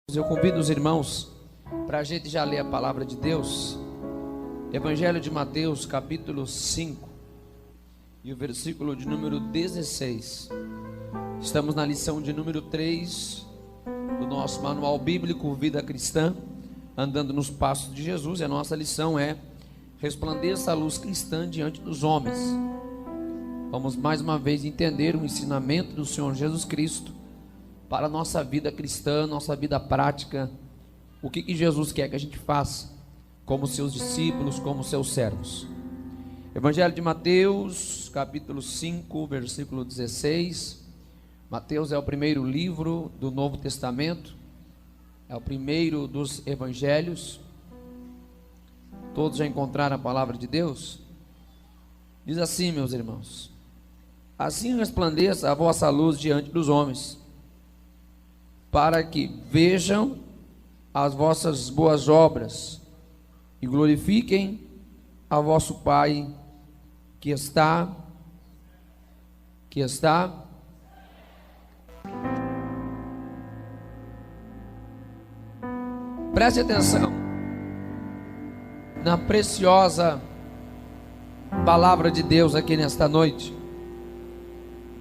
Eu convido os irmãos para a gente já ler a palavra de Deus. Evangelho de Mateus, capítulo 5 e o versículo de número 16. Estamos na lição de número 3 do nosso manual bíblico Vida Cristã, andando nos passos de Jesus. E a nossa lição é: resplandeça a luz cristã diante dos homens. Vamos mais uma vez entender o ensinamento do Senhor Jesus Cristo para a nossa vida cristã, nossa vida prática. O que Jesus quer que a gente faça como seus discípulos, como seus servos. Evangelho de Mateus, capítulo 5, versículo 16. Mateus é o primeiro livro do Novo Testamento, é o primeiro dos evangelhos. Todos já encontraram a palavra de Deus? Diz assim, meus irmãos: assim resplandeça a vossa luz diante dos homens, para que vejam as vossas boas obras e glorifiquem a vosso Pai que está. Preste atenção na preciosa palavra de Deus aqui nesta noite.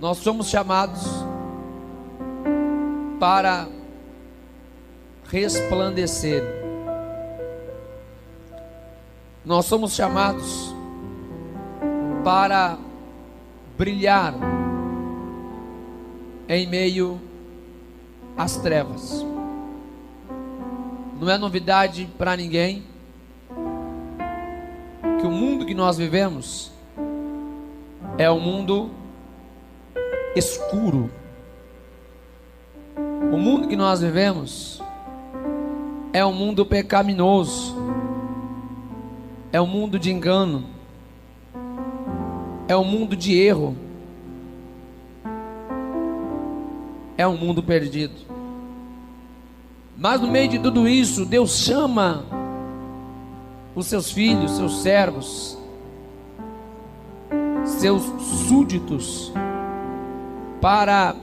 Nós somos chamados para resplandecer. Nós somos chamados para brilhar em meio às trevas. Não é novidade para ninguém que o mundo que nós vivemos é um mundo escuro. O mundo que nós vivemos é um mundo pecaminoso, é um mundo de engano, é um mundo de erro, é um mundo perdido. Mas no meio de tudo isso, Deus chama os seus filhos, seus servos, seus súditos para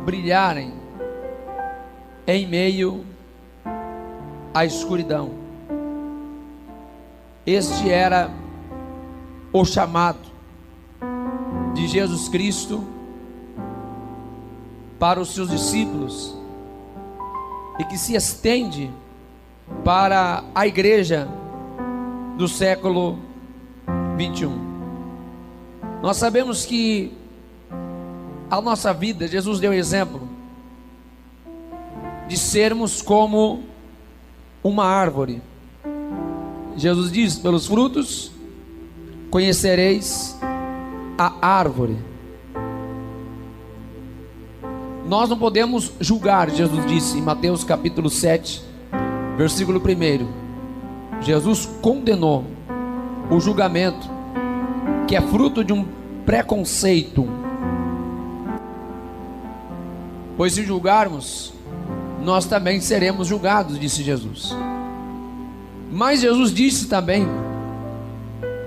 brilharem em meio à escuridão. Este era o chamado de Jesus Cristo para os seus discípulos, e que se estende para a igreja do século 21. Nós sabemos que a nossa vida, Jesus deu exemplo de sermos como uma árvore. Jesus diz: pelos frutos conhecereis a árvore. Nós não podemos julgar, Jesus disse em Mateus capítulo 7, versículo 1. Jesus condenou o julgamento, que é fruto de um preconceito. Pois se julgarmos, nós também seremos julgados, disse Jesus. Mas Jesus disse também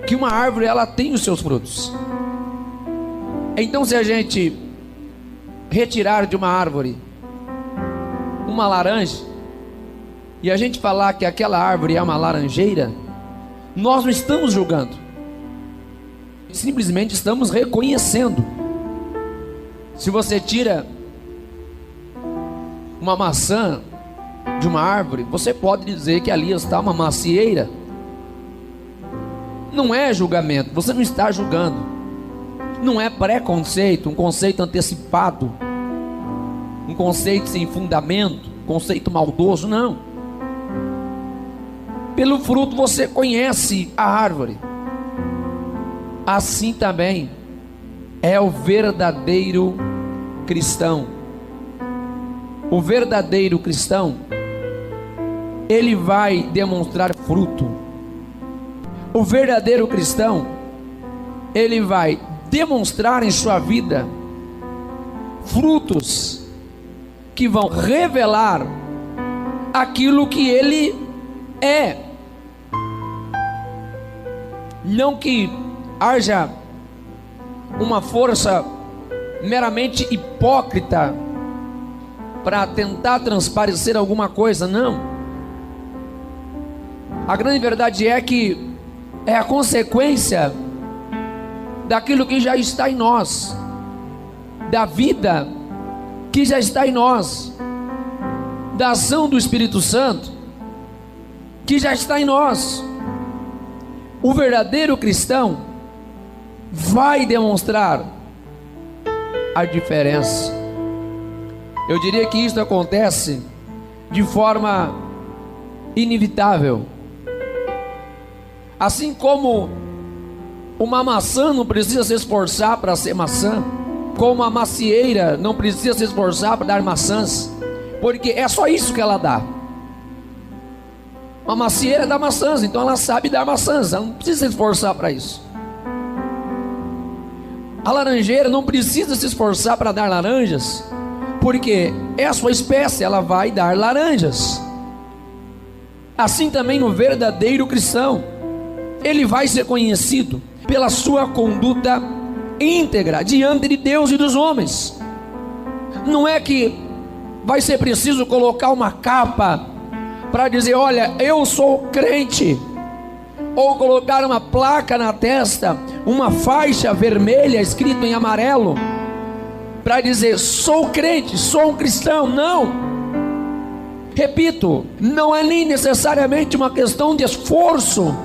que uma árvore, ela tem os seus frutos. Então, se a gente retirar de uma árvore uma laranja, e a gente falar que aquela árvore é uma laranjeira, nós não estamos julgando, simplesmente estamos reconhecendo. Se você tira uma maçã de uma árvore, você pode dizer que ali está uma macieira. Não é julgamento, você não está julgando. Não é preconceito, um conceito antecipado, um conceito sem fundamento, um conceito maldoso, não. Pelo fruto você conhece a árvore. Assim também é o verdadeiro cristão. O verdadeiro cristão, ele vai demonstrar fruto. O verdadeiro cristão, ele vai demonstrar em sua vida frutos que vão revelar aquilo que ele é. Não que haja uma força meramente hipócrita para tentar transparecer alguma coisa, não. A grande verdade é que é a consequência daquilo que já está em nós, da vida que já está em nós, da ação do Espírito Santo que já está em nós. O verdadeiro cristão vai demonstrar a diferença. Eu diria que isso acontece de forma inevitável. Assim como uma maçã não precisa se esforçar para ser maçã, como a macieira não precisa se esforçar para dar maçãs, porque é só isso que ela dá. Uma macieira dá maçãs, então ela sabe dar maçãs, ela não precisa se esforçar para isso. A laranjeira não precisa se esforçar para dar laranjas, porque é a sua espécie, ela vai dar laranjas. Assim também no verdadeiro cristão, ele vai ser conhecido pela sua conduta íntegra diante de Deus e dos homens. Não é que vai ser preciso colocar uma capa para dizer, olha, eu sou crente, ou colocar uma placa na testa, uma faixa vermelha escrito em amarelo, para dizer, sou crente, sou um cristão. Não, repito, não é nem necessariamente uma questão de esforço,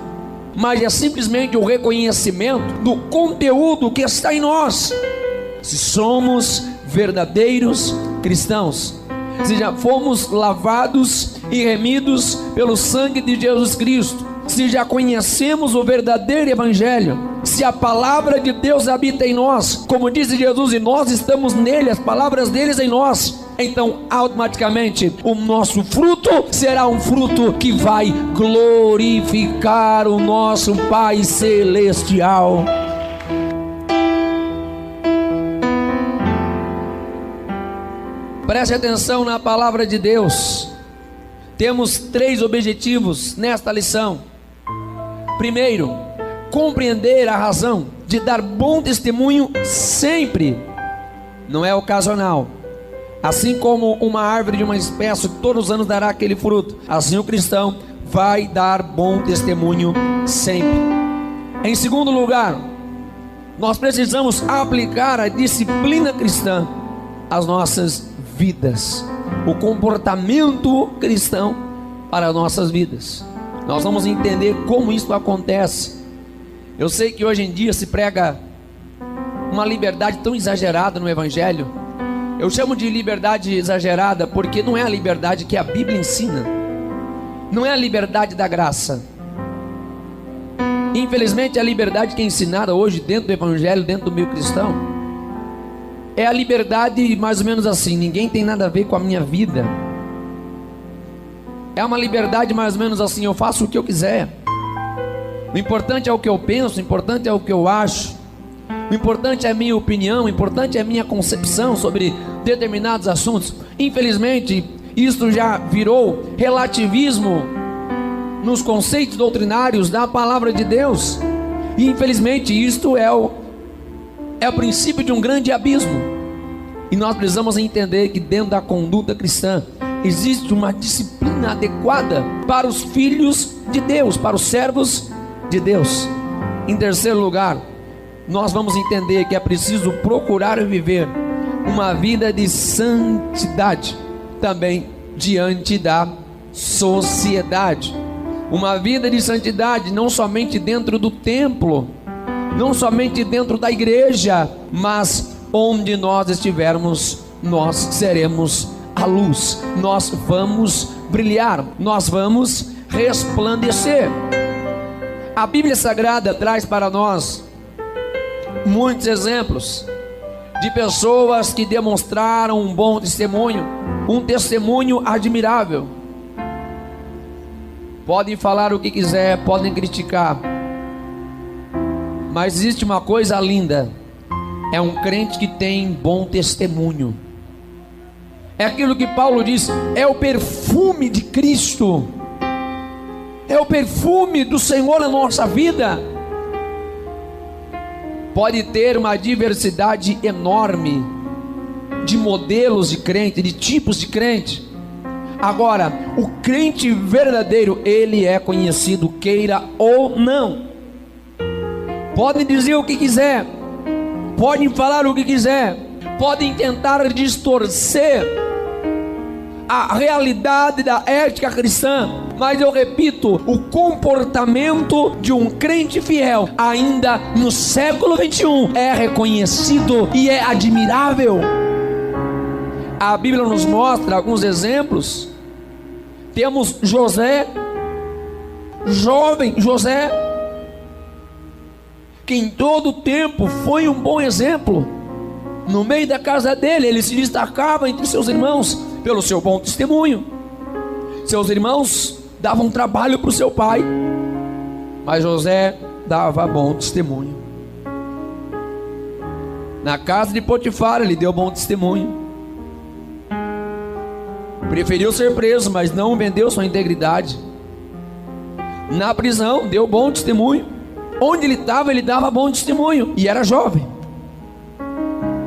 mas é simplesmente o reconhecimento do conteúdo que está em nós. Se somos verdadeiros cristãos, se já fomos lavados e remidos pelo sangue de Jesus Cristo, se já conhecemos o verdadeiro evangelho, se a palavra de Deus habita em nós, como disse Jesus, e nós estamos nele, as palavras deles em nós, então automaticamente o nosso fruto será um fruto que vai glorificar o nosso Pai Celestial. Preste atenção na palavra de Deus. Temos 3 objetivos nesta lição. Primeiro, compreender a razão de dar bom testemunho sempre, não é ocasional. Assim como uma árvore de uma espécie todos os anos dará aquele fruto, assim o cristão vai dar bom testemunho sempre. Em segundo lugar, nós precisamos aplicar a disciplina cristã às nossas vidas, o comportamento cristão para as nossas vidas. Nós vamos entender como isso acontece. Eu sei que hoje em dia se prega uma liberdade tão exagerada no evangelho. Eu chamo de liberdade exagerada porque não é a liberdade que a Bíblia ensina, não é a liberdade da graça. Infelizmente a liberdade que é ensinada hoje dentro do evangelho, dentro do meio cristão, é a liberdade mais ou menos assim, ninguém tem nada a ver com a minha vida. É uma liberdade mais ou menos assim, eu faço o que eu quiser. O importante é o que eu penso, o importante é o que eu acho, o importante é a minha opinião, o importante é a minha concepção sobre determinados assuntos. Infelizmente, isso já virou relativismo nos conceitos doutrinários da palavra de Deus. E infelizmente isto é o princípio de um grande abismo. E nós precisamos entender que dentro da conduta cristã existe uma disciplina adequada para os filhos de Deus, para os servos de Deus. Em terceiro lugar, nós vamos entender que é preciso procurar viver uma vida de santidade também diante da sociedade. Uma vida de santidade não somente dentro do templo, não somente dentro da igreja, mas onde nós estivermos, nós seremos a luz, nós vamos brilhar, nós vamos resplandecer. A Bíblia Sagrada traz para nós muitos exemplos de pessoas que demonstraram um bom testemunho, um testemunho admirável. Podem falar o que quiser, podem criticar, mas existe uma coisa linda, é um crente que tem bom testemunho. É aquilo que Paulo diz, é o perfume de Cristo, é o perfume do Senhor na nossa vida. Pode ter uma diversidade enorme de modelos de crente, de tipos de crente. Agora, o crente verdadeiro, ele é conhecido, queira ou não. Podem dizer o que quiser, podem falar o que quiser, podem tentar distorcer a realidade da ética cristã, mas eu repito, o comportamento de um crente fiel, ainda no século 21, é reconhecido e é admirável. A Bíblia nos mostra alguns exemplos. Temos José, jovem José, que em todo o tempo foi um bom exemplo. No meio da casa dele, ele se destacava entre seus irmãos pelo seu bom testemunho. Seus irmãos davam trabalho para o seu pai, mas José dava bom testemunho. Na casa de Potifar, ele deu bom testemunho. Preferiu ser preso, mas não vendeu sua integridade. Na prisão, deu bom testemunho. Onde ele estava, ele dava bom testemunho. E era jovem.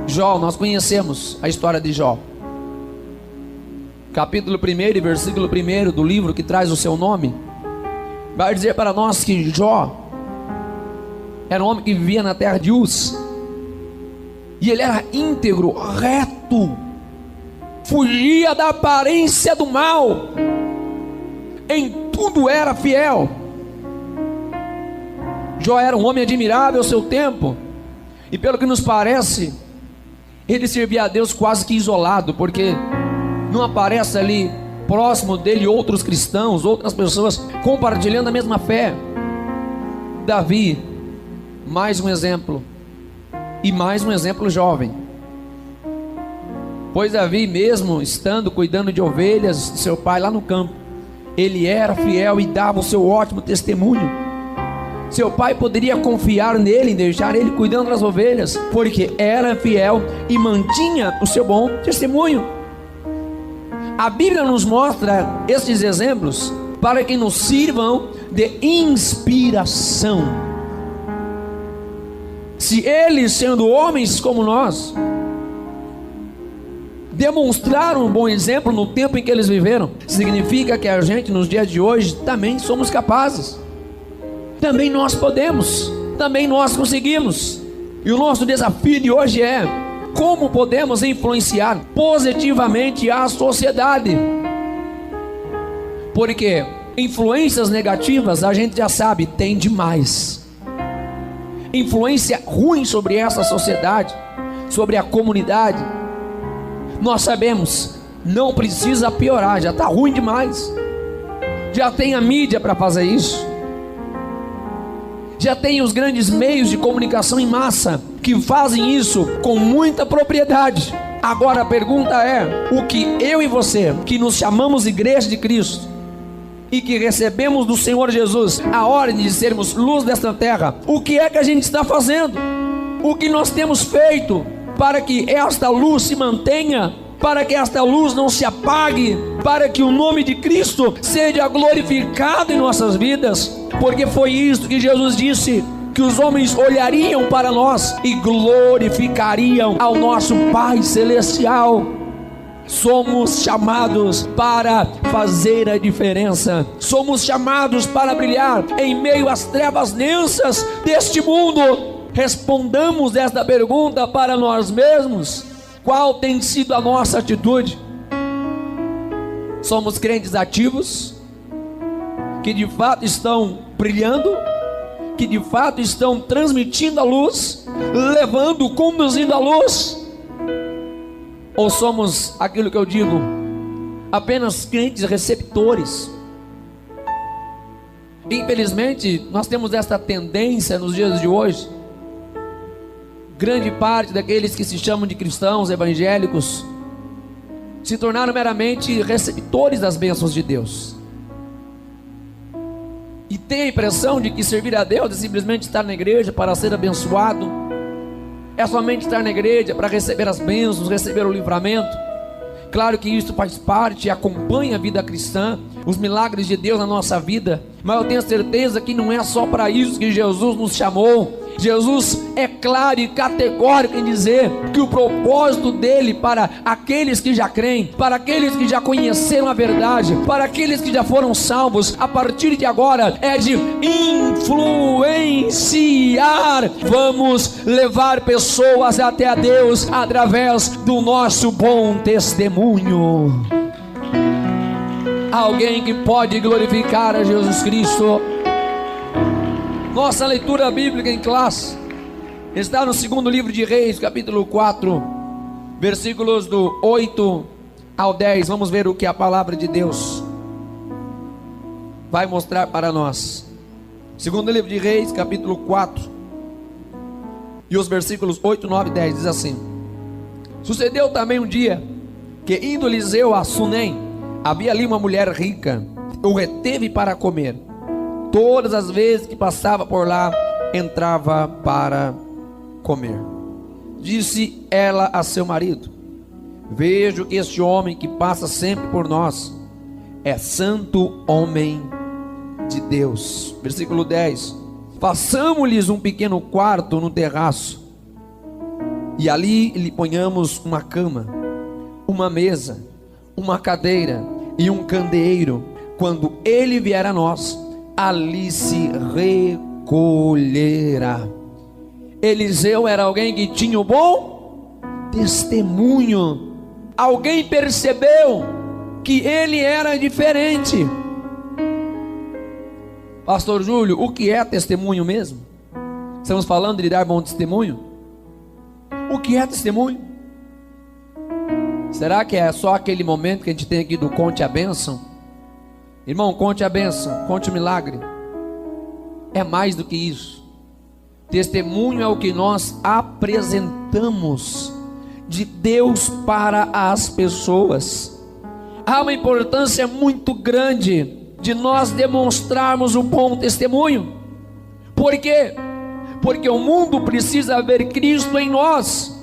Jó, nós conhecemos a história de Jó. Capítulo 1 e versículo 1 do livro que traz o seu nome, vai dizer para nós que Jó era um homem que vivia na terra de Uz. E ele era íntegro, reto, fugia da aparência do mal, em tudo era fiel. Jó era um homem admirável ao seu tempo, e pelo que nos parece, ele servia a Deus quase que isolado, porque não aparece ali próximo dele outros cristãos, outras pessoas compartilhando a mesma fé. Davi, mais um exemplo, e mais um exemplo jovem. Pois Davi, mesmo estando cuidando de ovelhas de seu pai lá no campo, ele era fiel e dava o seu ótimo testemunho. Seu pai poderia confiar nele, em deixar ele cuidando das ovelhas, porque era fiel e mantinha o seu bom testemunho. A Bíblia nos mostra esses exemplos para que nos sirvam de inspiração. Se eles, sendo homens como nós, demonstraram um bom exemplo no tempo em que eles viveram, significa que a gente nos dias de hoje também somos capazes. Também nós podemos, também nós conseguimos. E o nosso desafio de hoje é: como podemos influenciar positivamente a sociedade? Porque influências negativas a gente já sabe, tem demais. Influência ruim sobre essa sociedade, sobre a comunidade, nós sabemos, não precisa piorar, já está ruim demais. Já tem a mídia para fazer isso. Já tem os grandes meios de comunicação em massa que fazem isso com muita propriedade. Agora a pergunta é: o que eu e você, que nos chamamos Igreja de Cristo e que recebemos do Senhor Jesus a ordem de sermos luz desta terra, o que é que a gente está fazendo? O que nós temos feito para que esta luz se mantenha, para que esta luz não se apague, para que o nome de Cristo seja glorificado em nossas vidas? Porque foi isso que Jesus disse, que os homens olhariam para nós e glorificariam ao nosso Pai Celestial. Somos chamados para fazer a diferença. Somos chamados para brilhar em meio às trevas densas deste mundo. Respondamos esta pergunta para nós mesmos: qual tem sido a nossa atitude? Somos crentes ativos, que de fato estão brilhando, que de fato estão transmitindo a luz, levando, conduzindo a luz? Ou somos aquilo que eu digo, apenas crentes receptores? Infelizmente, nós temos esta tendência nos dias de hoje. Grande parte daqueles que se chamam de cristãos evangélicos se tornaram meramente receptores das bênçãos de Deus, e tem a impressão de que servir a Deus é simplesmente estar na igreja para ser abençoado, é somente estar na igreja para receber as bênçãos, receber o livramento. Claro que isso faz parte e acompanha a vida cristã, os milagres de Deus na nossa vida, mas eu tenho certeza que não é só para isso que Jesus nos chamou. Jesus é claro e categórico em dizer que o propósito dele para aqueles que já creem, para aqueles que já conheceram a verdade, para aqueles que já foram salvos, a partir de agora é de influenciar. Vamos levar pessoas até a Deus através do nosso bom testemunho. Alguém que pode glorificar a Jesus Cristo. Nossa leitura bíblica em classe está no segundo livro de Reis, capítulo 4, versículos do 8 ao 10. Vamos ver o que a palavra de Deus vai mostrar para nós. Segundo livro de Reis, capítulo 4, e os versículos 8, 9 e 10 diz assim: Sucedeu também um dia que, indo Eliseu a Sunem, havia ali uma mulher rica, o reteve para comer. Todas as vezes que passava por lá, entrava para comer. Disse ela a seu marido: Vejo que este homem que passa sempre por nós é santo homem de Deus. Versículo 10: Façamos-lhes um pequeno quarto no terraço, e ali lhe ponhamos uma cama, uma mesa, uma cadeira e um candeeiro. Quando ele vier a nós, ali se recolherá. Eliseu era alguém que tinha um bom testemunho. Alguém percebeu que ele era diferente. Pastor Júlio, o que é testemunho mesmo? Estamos falando de dar bom testemunho? O que é testemunho? Será que é só aquele momento que a gente tem aqui do conte a bênção? Irmão, conte a bênção, conte o milagre. É mais do que isso. Testemunho é o que nós apresentamos de Deus para as pessoas. Há uma importância muito grande de nós demonstrarmos um bom testemunho. Por quê? Porque o mundo precisa ver Cristo em nós.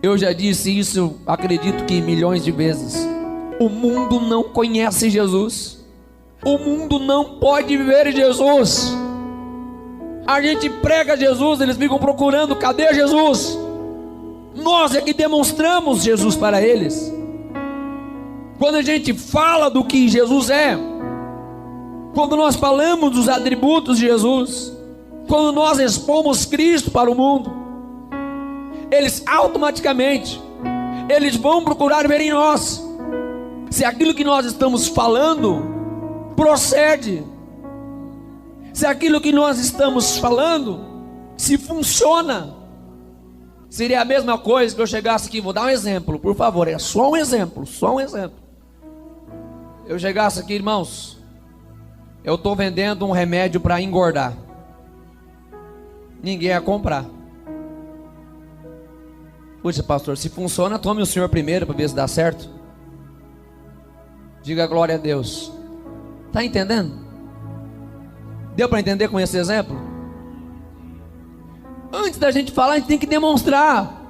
Eu já disse isso, acredito que milhões de vezes. O mundo não conhece Jesus. O mundo não pode ver Jesus. A gente prega Jesus, eles ficam procurando, cadê Jesus? Nós é que demonstramos Jesus para eles. Quando a gente fala do que Jesus é, quando nós falamos dos atributos de Jesus, quando nós expomos Cristo para o mundo, eles automaticamente, eles vão procurar ver em nós se aquilo que nós estamos falando procede, se aquilo que nós estamos falando se funciona. Seria a mesma coisa que eu chegasse aqui, vou dar um exemplo, por favor, é só um exemplo, eu chegasse aqui, irmãos, eu estou vendendo um remédio para engordar, ninguém ia comprar. Puxa, pastor, se funciona, tome o senhor primeiro para ver se dá certo. Diga glória a Deus. Está entendendo? Deu para entender com esse exemplo? Antes da gente falar, a gente tem que demonstrar.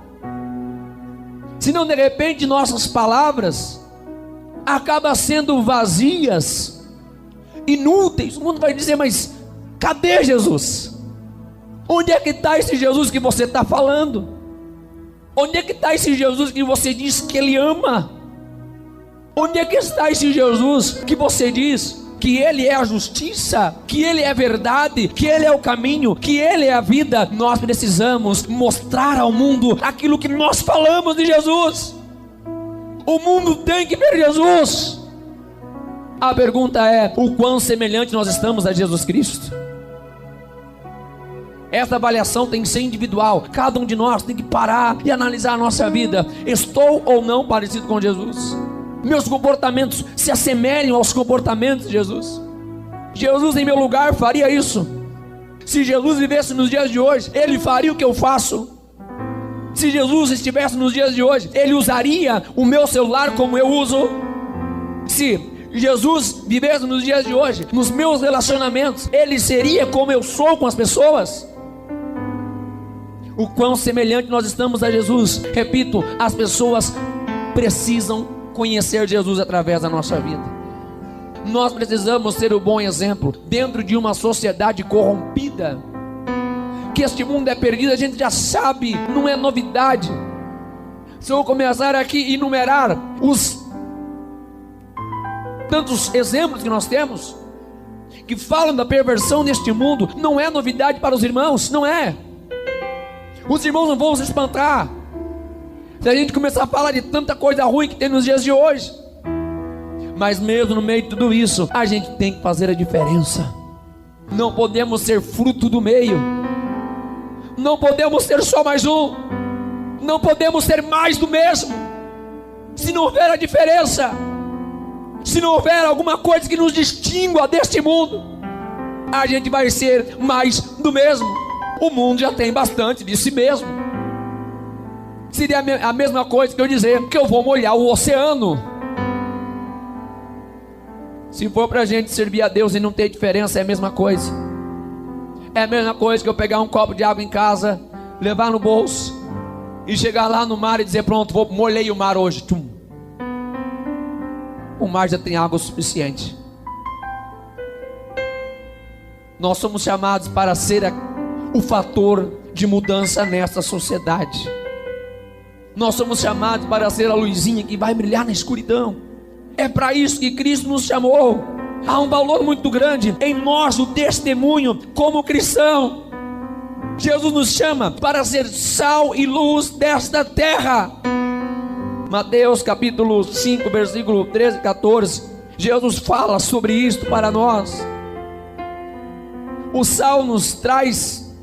Senão, de repente, nossas palavras acabam sendo vazias, inúteis. O mundo vai dizer, mas cadê Jesus? Onde é que está esse Jesus que você está falando? Onde é que está esse Jesus que você diz que Ele ama? Onde é que está esse Jesus que você diz que Ele é a justiça, que Ele é a verdade, que Ele é o caminho, que Ele é a vida? Nós precisamos mostrar ao mundo aquilo que nós falamos de Jesus. O mundo tem que ver Jesus. A pergunta é: o quão semelhante nós estamos a Jesus Cristo? Essa avaliação tem que ser individual. Cada um de nós tem que parar e analisar a nossa vida. Estou ou não parecido com Jesus? Meus comportamentos se assemelham aos comportamentos de Jesus? Jesus em meu lugar faria isso? Se Jesus vivesse nos dias de hoje, Ele faria o que eu faço? Se Jesus estivesse nos dias de hoje, Ele usaria o meu celular como eu uso? Se Jesus vivesse nos dias de hoje, nos meus relacionamentos, Ele seria como eu sou com as pessoas? O quão semelhante nós estamos a Jesus. Repito, as pessoas precisam conhecer Jesus através da nossa vida. Nós precisamos ser o bom exemplo dentro de uma sociedade corrompida, que que este mundo é perdido, a gente já sabe, não é novidade. Se eu começar aqui a enumerar os tantos exemplos que nós temos, que falam da perversão neste mundo, não é novidade para os irmãos, não é. Os irmãos não vão se espantar se a gente começar a falar de tanta coisa ruim que tem nos dias de hoje. Mas mesmo no meio de tudo isso, a gente tem que fazer a diferença. Não podemos ser fruto do meio, não podemos ser só mais um, não podemos ser mais do mesmo. Se não houver a diferença, se não houver alguma coisa que nos distingua deste mundo, a gente vai ser mais do mesmo. O mundo já tem bastante de si mesmo. Seria a mesma coisa que eu dizer que eu vou molhar o oceano. Se for para a gente servir a Deus e não ter diferença, é a mesma coisa. É a mesma coisa que eu pegar um copo de água em casa, levar no bolso e chegar lá no mar e dizer: pronto, molhei o mar hoje. Tum. O mar já tem água suficiente. Nós somos chamados para ser o fator de mudança nessa sociedade. Nós somos chamados para ser a luzinha que vai brilhar na escuridão. É para isso que Cristo nos chamou. Há um valor muito grande em nós, o testemunho como cristão. Jesus nos chama para ser sal e luz desta terra. Mateus capítulo 5, versículo 13 e 14, Jesus fala sobre isto para nós. O sal nos traz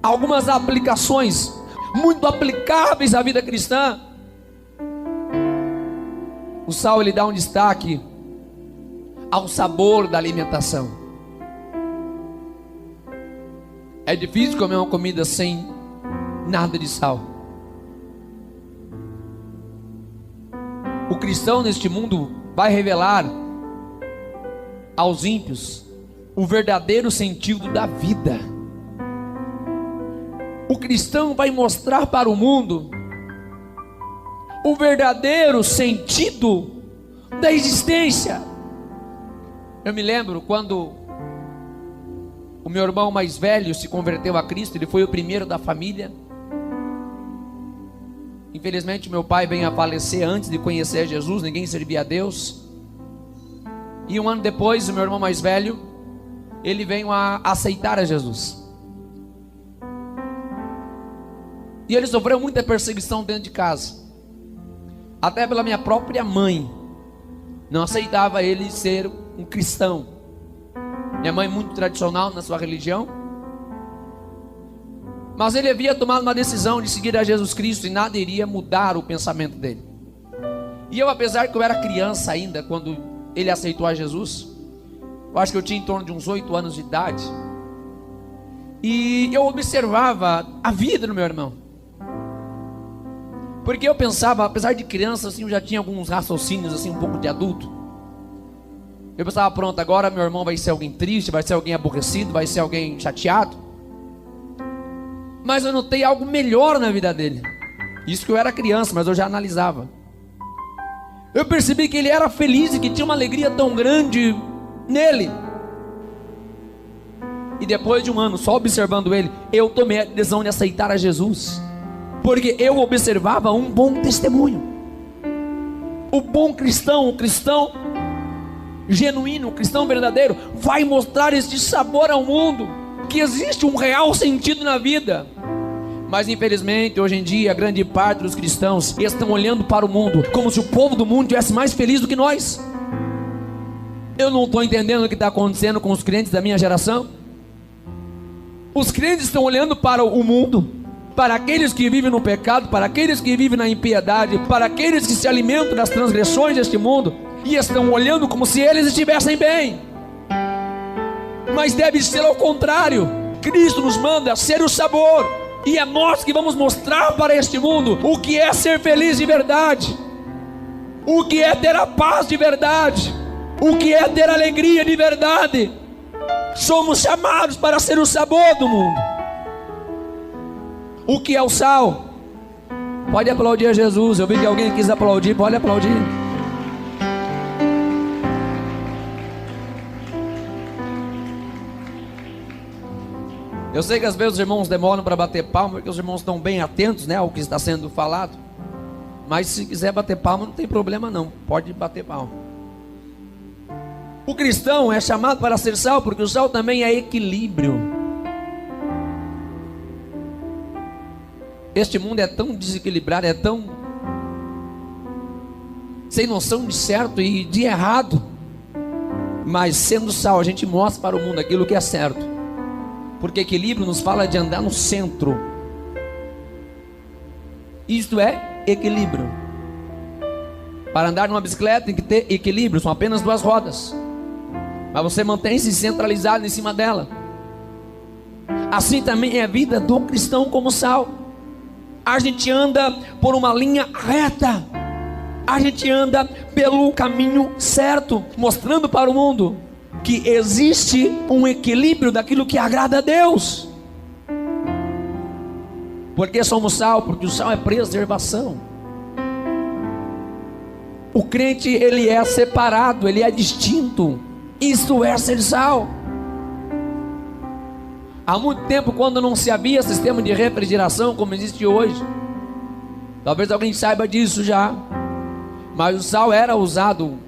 algumas aplicações muito aplicáveis à vida cristã. O sal, ele dá um destaque ao sabor da alimentação. É difícil comer uma comida sem nada de sal. O cristão neste mundo vai revelar aos ímpios o verdadeiro sentido da vida. O cristão vai mostrar para o mundo o verdadeiro sentido da existência. Eu me lembro quando o meu irmão mais velho se converteu a Cristo. Ele foi o primeiro da família. Infelizmente meu pai veio a falecer antes de conhecer Jesus. Ninguém servia a Deus. E um ano depois, o meu irmão mais velho, ele veio a aceitar a Jesus. E ele sofreu muita perseguição dentro de casa. Até pela minha própria mãe. Não aceitava ele ser um cristão. Minha mãe muito tradicional na sua religião. Mas ele havia tomado uma decisão de seguir a Jesus Cristo e nada iria mudar o pensamento dele. E eu, apesar que eu era criança ainda quando ele aceitou a Jesus, eu acho que eu tinha em torno de uns 8 anos de idade, e eu observava a vida do meu irmão, porque eu pensava, apesar de criança assim, eu já tinha alguns raciocínios assim, um pouco de adulto. Eu pensava: pronto, agora meu irmão vai ser alguém triste, vai ser alguém aborrecido, vai ser alguém chateado. Mas eu notei algo melhor na vida dele. Isso que eu era criança, mas eu já analisava. Eu percebi que ele era feliz e que tinha uma alegria tão grande nele. E depois de um ano só observando ele, eu tomei a decisão de aceitar a Jesus, porque eu observava um bom testemunho. O bom cristão, o cristão genuíno, o cristão verdadeiro, vai mostrar este sabor ao mundo, que existe um real sentido na vida. Mas infelizmente hoje em dia a grande parte dos cristãos estão olhando para o mundo como se o povo do mundo estivesse mais feliz do que nós. Eu não estou entendendo o que está acontecendo com os crentes da minha geração. Os crentes estão olhando para o mundo, para aqueles que vivem no pecado, para aqueles que vivem na impiedade, para aqueles que se alimentam das transgressões deste mundo, e estão olhando como se eles estivessem bem. Mas deve ser ao contrário. Cristo nos manda ser o sabor, e é nós que vamos mostrar para este mundo o que é ser feliz de verdade, o que é ter a paz de verdade, o que é ter alegria de verdade. Somos chamados para ser o sabor do mundo. O que é o sal? Pode aplaudir a Jesus. Eu vi que alguém quis aplaudir, pode aplaudir. Eu sei que às vezes os irmãos demoram para bater palma, porque os irmãos estão bem atentos, né, ao que está sendo falado. Mas se quiser bater palma, não tem problema não, pode bater palma. O cristão é chamado para ser sal, porque o sal também é equilíbrio. Este mundo é tão desequilibrado, é tão sem noção de certo e de errado. Mas sendo sal, a gente mostra para o mundo aquilo que é certo. Porque equilíbrio nos fala de andar no centro. Isto é equilíbrio. Para andar numa bicicleta tem que ter equilíbrio, são apenas duas rodas. Mas você mantém-se centralizado em cima dela. Assim também é a vida do cristão como sal. A gente anda por uma linha reta. A gente anda pelo caminho certo, mostrando para o mundo que existe um equilíbrio daquilo que agrada a Deus. Porque somos sal? Porque o sal é preservação. O crente, ele é separado, ele é distinto. Isso é ser sal. Há muito tempo, quando não se havia sistema de refrigeração como existe hoje, talvez alguém saiba disso já, mas o sal era usado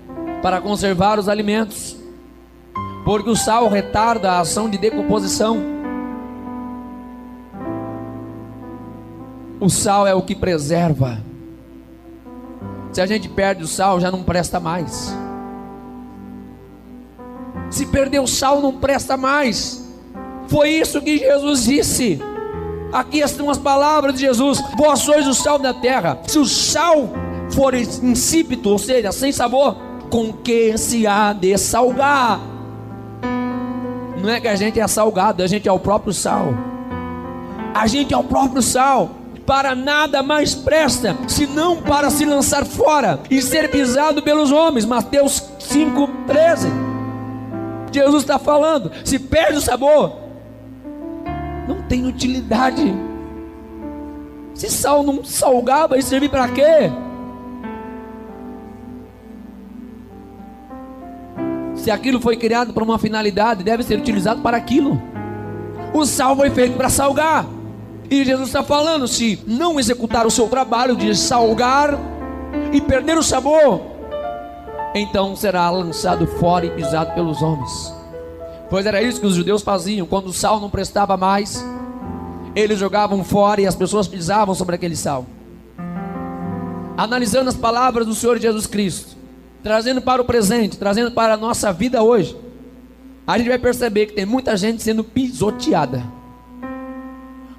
para conservar os alimentos, porque o sal retarda a ação de decomposição. O sal é o que preserva. Se a gente perde o sal, já não presta mais. Se perder o sal, não presta mais. Foi isso que Jesus disse. Aqui estão as palavras de Jesus: vós sois o sal da terra. Se o sal for insípido, ou seja, sem sabor, com que se há de salgar? Não é que a gente é salgado, a gente é o próprio sal. A gente é o próprio sal. Para nada mais presta, senão para se lançar fora e ser pisado pelos homens. Mateus 5,13. Jesus está falando: se perde o sabor, não tem utilidade. Se sal não salgar, vai servir para quê? Se aquilo foi criado para uma finalidade, deve ser utilizado para aquilo. O sal foi feito para salgar. E Jesus está falando: se não executar o seu trabalho de salgar e perder o sabor, então será lançado fora e pisado pelos homens. Pois era isso que os judeus faziam. Quando o sal não prestava mais, eles jogavam fora e as pessoas pisavam sobre aquele sal. Analisando as palavras do Senhor Jesus Cristo, trazendo para o presente, trazendo para a nossa vida hoje, a gente vai perceber que tem muita gente sendo pisoteada.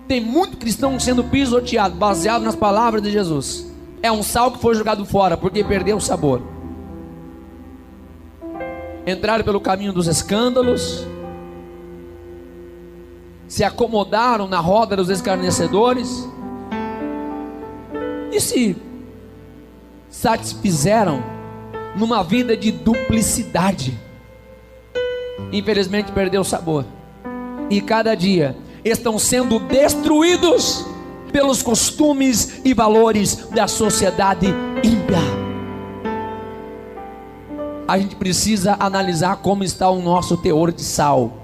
Tem muito cristão sendo pisoteado, baseado nas palavras de Jesus. É um sal que foi jogado fora, porque perdeu o sabor. Entraram pelo caminho dos escândalos, se acomodaram na roda dos escarnecedores, e se satisfizeram numa vida de duplicidade. Infelizmente perdeu o sabor. E cada dia estão sendo destruídos pelos costumes e valores da sociedade ímpia. A gente precisa analisar como está o nosso teor de sal.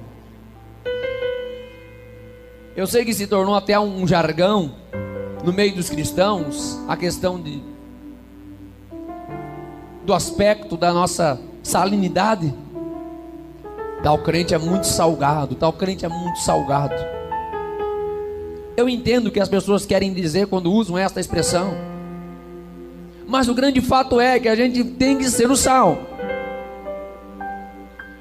Eu sei que se tornou até um jargão no meio dos cristãos a questão do aspecto da nossa salinidade. Tal crente é muito salgado, tal crente é muito salgado. Eu entendo o que as pessoas querem dizer quando usam esta expressão, mas o grande fato é que a gente tem que ser o sal.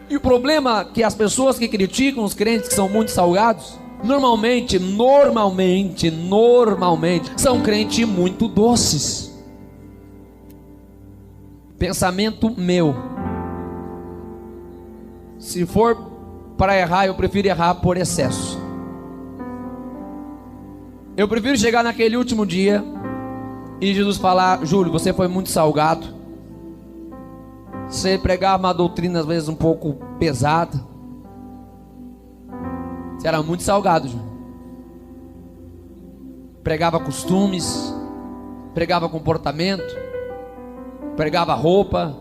E o problema é que as pessoas que criticam os crentes que são muito salgados, normalmente são crentes muito doces. Pensamento meu: se for para errar, eu prefiro errar por excesso. Eu prefiro chegar naquele último dia e Jesus falar: Júlio, você foi muito salgado, você pregava uma doutrina às vezes um pouco pesada, você era muito salgado, Júlio. Pregava costumes, pregava comportamento, pregava roupa,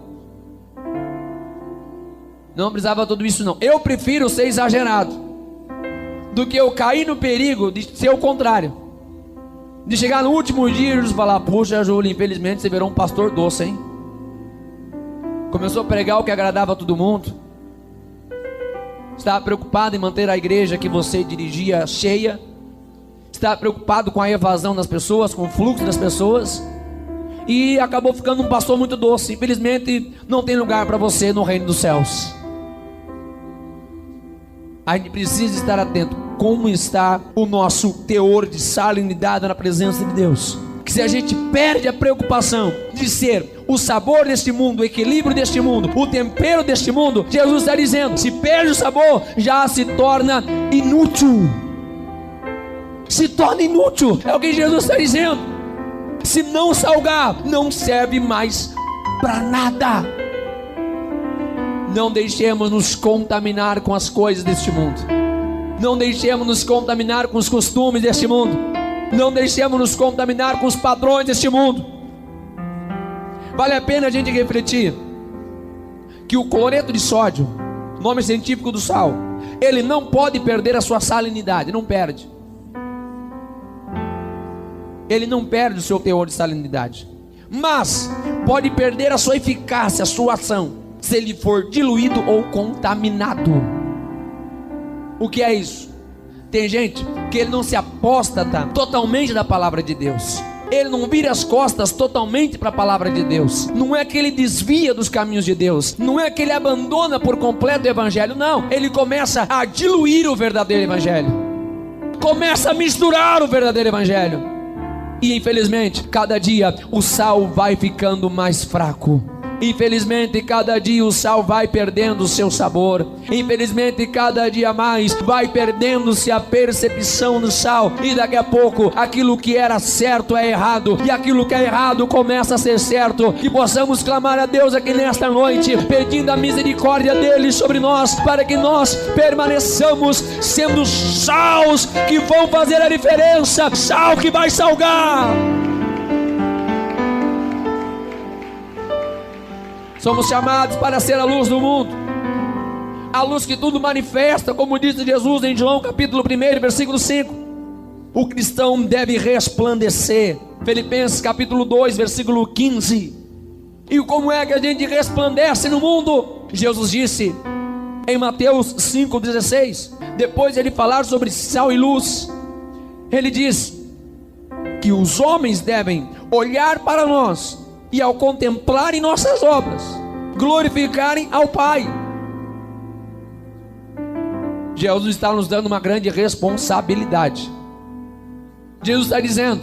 não precisava tudo isso não. Eu prefiro ser exagerado, do que eu cair no perigo de ser o contrário. De chegar no último dia e Jesus falar: puxa, Júlio, infelizmente você virou um pastor doce, hein? Começou a pregar o que agradava a todo mundo. Estava preocupado em manter a igreja que você dirigia cheia. Estava preocupado com a evasão das pessoas, com o fluxo das pessoas. E acabou ficando um pastor muito doce. Infelizmente não tem lugar para você no reino dos céus. A gente precisa estar atento. Como está o nosso teor de salinidade na presença de Deus? Que se a gente perde a preocupação de ser o sabor deste mundo, o equilíbrio deste mundo, o tempero deste mundo, Jesus está dizendo: se perde o sabor, já se torna inútil. Se torna inútil, é o que Jesus está dizendo. Se não salgar, não serve mais para nada. Não deixemos nos contaminar com as coisas deste mundo. Não deixemos nos contaminar com os costumes deste mundo. Não deixemos nos contaminar com os padrões deste mundo. Vale a pena a gente refletir que o cloreto de sódio, nome científico do sal, ele não pode perder a sua salinidade. Não perde. Ele não perde o seu teor de salinidade, mas pode perder a sua eficácia, a sua ação, se ele for diluído ou contaminado. O que é isso? Tem gente que ele não se apóstata totalmente da palavra de Deus. Ele não vira as costas totalmente para a palavra de Deus. Não é que ele desvia dos caminhos de Deus. Não é que ele abandona por completo o evangelho. Não, ele começa a diluir o verdadeiro evangelho. Começa a misturar o verdadeiro evangelho. E infelizmente, cada dia o sal vai ficando mais fraco. Infelizmente, cada dia o sal vai perdendo o seu sabor. Infelizmente, cada dia mais vai perdendo-se a percepção do sal. E daqui a pouco, aquilo que era certo é errado, e aquilo que é errado começa a ser certo. Que possamos clamar a Deus aqui nesta noite, pedindo a misericórdia dele sobre nós, para que nós permaneçamos sendo sals que vão fazer a diferença. Sal que vai salgar. Somos chamados para ser a luz do mundo, a luz que tudo manifesta, como disse Jesus em João capítulo 1, versículo 5. O cristão deve resplandecer. Filipenses capítulo 2, versículo 15. E como é que a gente resplandece no mundo? Jesus disse em Mateus 5,16, depois de ele falar sobre sal e luz, ele diz que os homens devem olhar para nós e ao contemplarem nossas obras, glorificarem ao Pai. Jesus está nos dando uma grande responsabilidade. Jesus está dizendo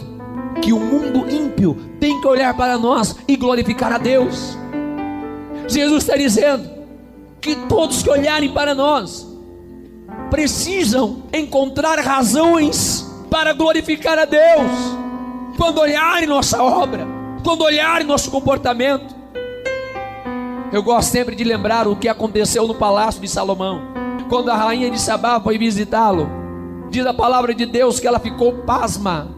que o mundo ímpio tem que olhar para nós e glorificar a Deus. Jesus está dizendo que todos que olharem para nós precisam encontrar razões para glorificar a Deus. Quando olharem nossa obra, quando olharem nosso comportamento. Eu gosto sempre de lembrar o que aconteceu no palácio de Salomão, quando a rainha de Sabá foi visitá-lo. Diz a palavra de Deus que ela ficou pasma,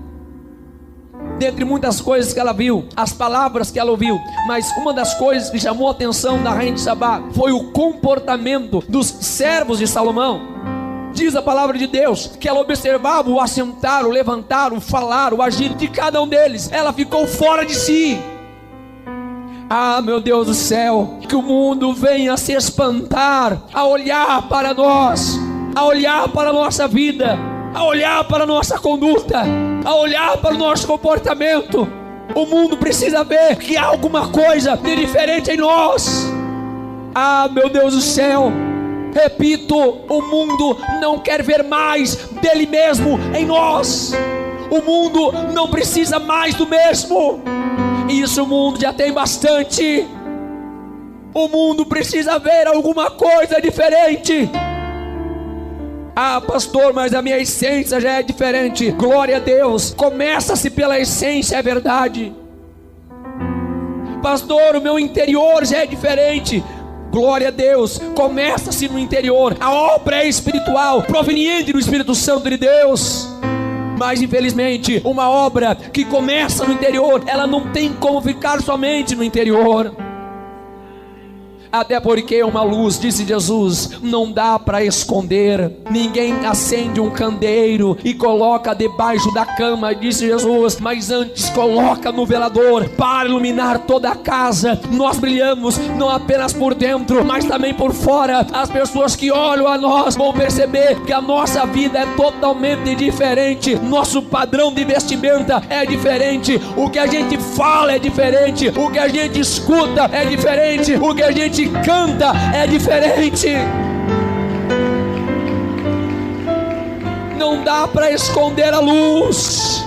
dentre muitas coisas que ela viu, as palavras que ela ouviu, mas uma das coisas que chamou a atenção da rainha de Sabá foi o comportamento dos servos de Salomão. Diz a palavra de Deus que ela observava o assentar, o levantar, o falar, o agir de cada um deles. Ela ficou fora de si. Ah, meu Deus do céu, que o mundo venha se espantar a olhar para nós, a olhar para a nossa vida, a olhar para a nossa conduta, a olhar para o nosso comportamento. O mundo precisa ver que há alguma coisa de diferente em nós. Ah, meu Deus do céu, repito, o mundo não quer ver mais dele mesmo em nós. O mundo não precisa mais do mesmo. Isso o mundo já tem bastante. O mundo precisa ver alguma coisa diferente. Ah, pastor, mas a minha essência já é diferente. Glória a Deus, começa-se pela essência, é verdade. Pastor, o meu interior já é diferente. Glória a Deus, começa-se no interior. A obra é espiritual, proveniente do Espírito Santo de Deus. Mas infelizmente, uma obra que começa no interior, ela não tem como ficar somente no interior. até porque é uma luz, disse Jesus, não dá para esconder. Ninguém acende um candeeiro e coloca debaixo da cama, disse Jesus, mas antes coloca no velador para iluminar toda a casa. Nós brilhamos não apenas por dentro, mas também por fora. As pessoas que olham a nós vão perceber que a nossa vida é totalmente diferente, nosso padrão de vestimenta é diferente, o que a gente fala é diferente, o que a gente escuta é diferente, o que a gente canta é diferente. Não dá para esconder a luz.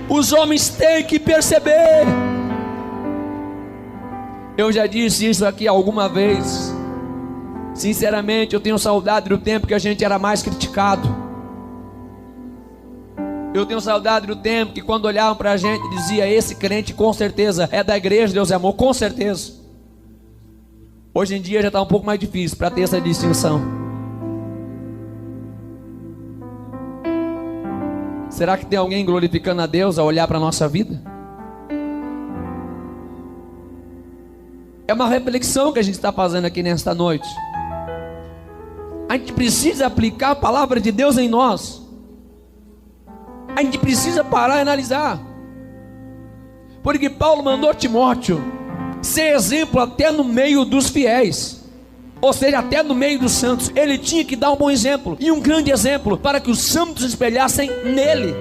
Os homens têm que perceber. Eu já disse isso aqui alguma vez. Sinceramente, eu tenho saudade do tempo que a gente era mais criticado. Eu tenho saudade do tempo que quando olhavam para a gente dizia: esse crente com certeza é da igreja Deus é Amor, com certeza. Hoje em dia já está um pouco mais difícil para ter essa distinção. Será que tem alguém glorificando a Deus ao olhar para a nossa vida? É uma reflexão que a gente está fazendo aqui nesta noite. A gente precisa aplicar a palavra de Deus em nós. A gente precisa parar e analisar. Porque Paulo mandou Timóteo ser exemplo até no meio dos fiéis, ou seja, até no meio dos santos. Ele tinha que dar um bom exemplo, e um grande exemplo, para que os santos se espelhassem nele.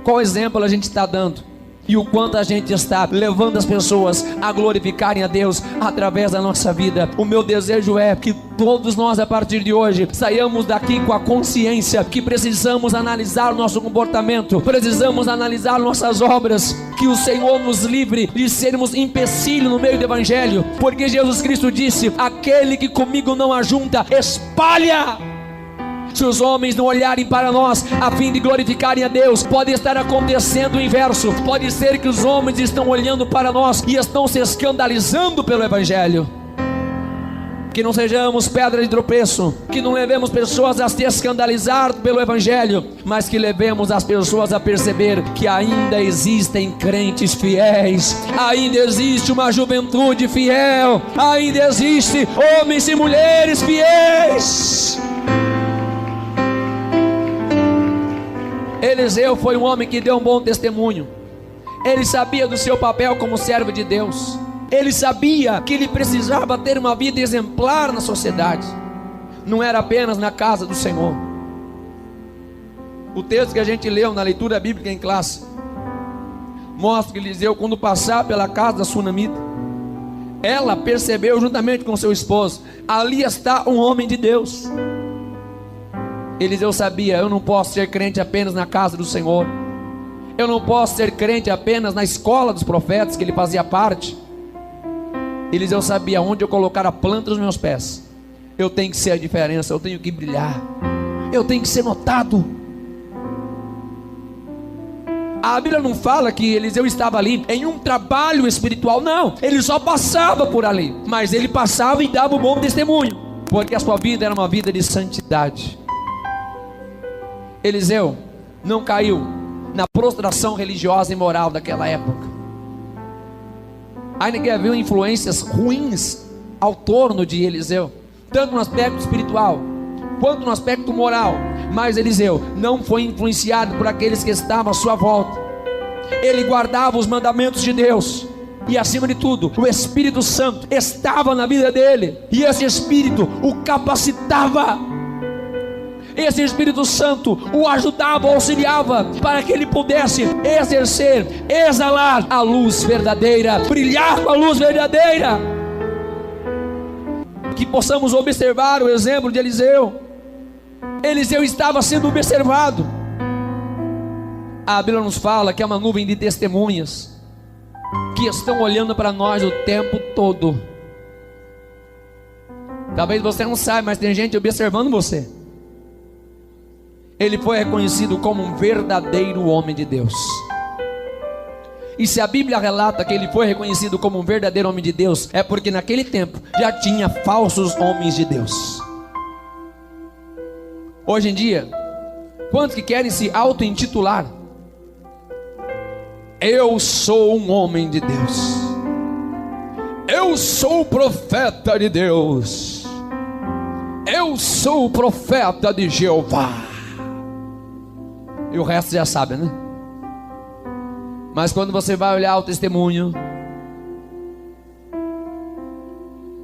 Qual exemplo a gente está dando? E o quanto a gente está levando as pessoas a glorificarem a Deus através da nossa vida. O meu desejo é que todos nós, a partir de hoje, saiamos daqui com a consciência que precisamos analisar o nosso comportamento, precisamos analisar nossas obras, que o Senhor nos livre de sermos empecilho no meio do Evangelho, porque Jesus Cristo disse: aquele que comigo não ajunta, espalha. Se os homens não olharem para nós a fim de glorificarem a Deus, pode estar acontecendo o inverso. Pode ser que os homens estão olhando para nós e estão se escandalizando pelo Evangelho. Que não sejamos pedra de tropeço, que não levemos pessoas a se escandalizar pelo Evangelho, mas que levemos as pessoas a perceber que ainda existem crentes fiéis, ainda existe uma juventude fiel, ainda existe homens e mulheres fiéis. Eliseu foi um homem que deu um bom testemunho. Ele sabia do seu papel como servo de Deus. Ele sabia que ele precisava ter uma vida exemplar na sociedade, não era apenas na casa do Senhor. O texto que a gente leu na leitura bíblica em classe mostra que Eliseu, quando passar pela casa da sunamita, ela percebeu juntamente com seu esposo: ali está um homem de Deus. Eliseu sabia: eu não posso ser crente apenas na casa do Senhor, eu não posso ser crente apenas na escola dos profetas que ele fazia parte. Eliseu sabia: onde eu colocar a planta dos meus pés, eu tenho que ser a diferença, eu tenho que brilhar, eu tenho que ser notado. A Bíblia não fala que Eliseu estava ali em um trabalho espiritual, não, ele só passava por ali, mas ele passava e dava um bom testemunho, porque a sua vida era uma vida de santidade. Eliseu não caiu na prostração religiosa e moral daquela época. Ainda que havia influências ruins ao torno de Eliseu, tanto no aspecto espiritual quanto no aspecto moral, mas Eliseu não foi influenciado por aqueles que estavam à sua volta. Ele guardava os mandamentos de Deus, e acima de tudo, o Espírito Santo estava na vida dele, e esse Espírito o capacitava. Esse Espírito Santo o ajudava, o auxiliava, para que ele pudesse exercer, exalar a luz verdadeira, brilhar com a luz verdadeira. Que possamos observar o exemplo de Eliseu. Eliseu estava sendo observado. A Bíblia nos fala que é uma nuvem de testemunhas que estão olhando para nós o tempo todo. Talvez você não saiba, mas tem gente observando você. Ele foi reconhecido como um verdadeiro homem de Deus. E se a Bíblia relata que ele foi reconhecido como um verdadeiro homem de Deus, é porque naquele tempo já tinha falsos homens de Deus. Hoje em dia, quantos que querem se auto-intitular: eu sou um homem de Deus, Eu sou o profeta de Deus. Eu sou o profeta de Jeová. E o resto já sabe, né? Mas quando você vai olhar o testemunho,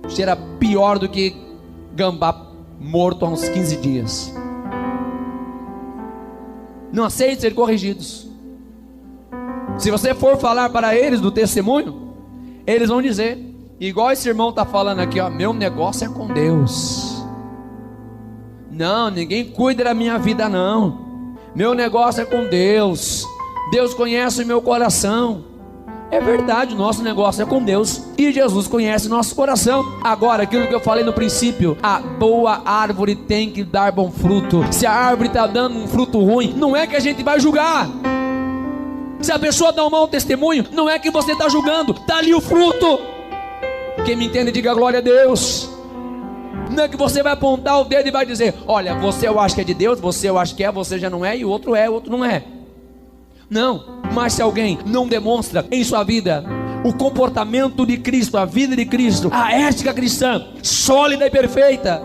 cheira pior do que gambá morto há uns 15 dias. Não aceite ser corrigidos. Se você for falar para eles do testemunho, eles vão dizer, igual esse irmão está falando aqui, ó, meu negócio é com Deus. Não, ninguém cuida da minha vida não. Meu negócio é com Deus. Deus conhece o meu coração. É verdade, o nosso negócio é com Deus e Jesus conhece nosso coração. Agora, aquilo que eu falei no princípio, a boa árvore tem que dar bom fruto. Se a árvore está dando um fruto ruim, não é que a gente vai julgar. Se a pessoa dá um mau testemunho, não é que você está julgando, está ali o fruto. Quem me entende, diga glória a Deus. Não é que você vai apontar o dedo e vai dizer, olha, você eu acho que é de Deus, você eu acho que é, você já não é, e o outro não é. Não, mas se alguém não demonstra em sua vida o comportamento de Cristo, a vida de Cristo, a ética cristã, sólida e perfeita,